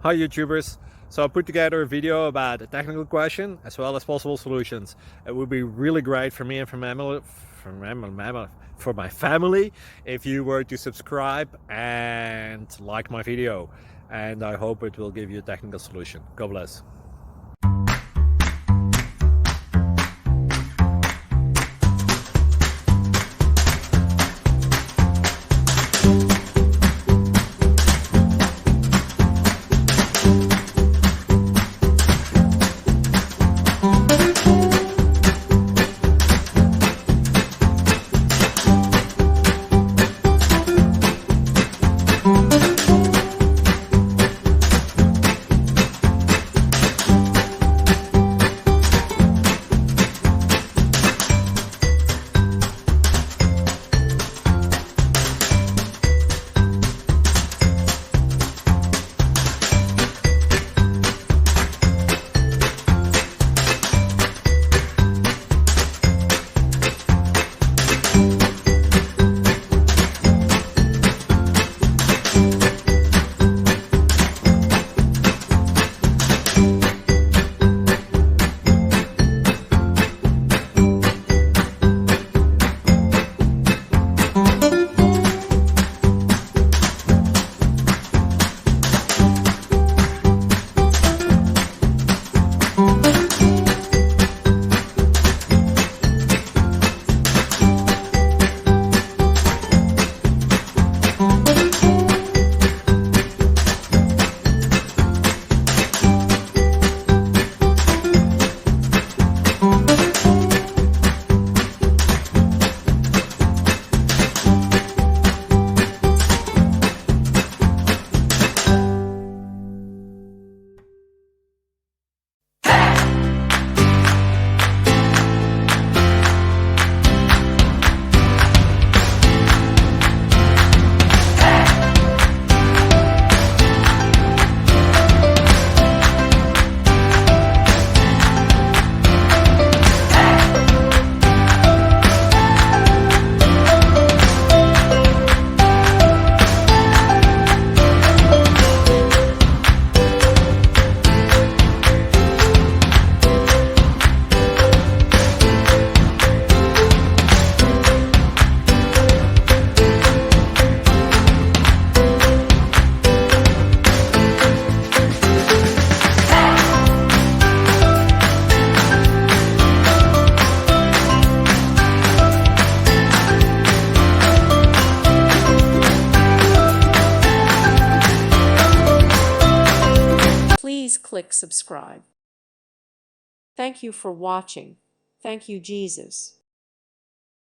Hi YouTubers. So I put together a video about a technical question as well as possible solutions. It would be really great for me and for my family if you were to subscribe and like my video. And I hope it will give you a technical solution. God bless. Please click subscribe. Thank you for watching. Thank you, Jesus.